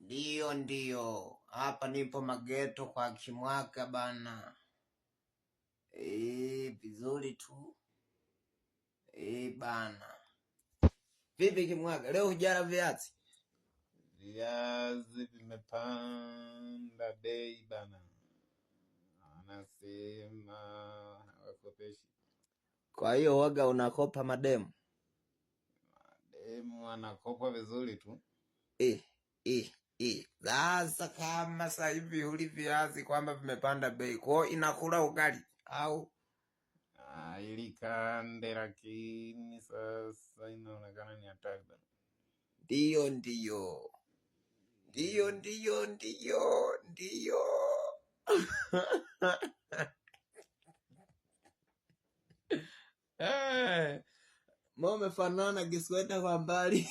Ndiyo, hapa nipo Mageto kwa Kimwaka bana. Vizuri tu. Bana. Vipi Kimwaka, leo hujala viazi? Viazi vimepanda bei bana. Anasema hawakopeshi. Kwa hiyo waga unakopa mademu? Mademu anakopa vizuri tu. Sasa kama sasa hivi huli viazi kwamba vimepanda bei, kwa inakula ugali au? Ilikande lakini sasa inaonekana ni hatari bana. Ndiyo. Mo umefanana Kisweta kwa mbali.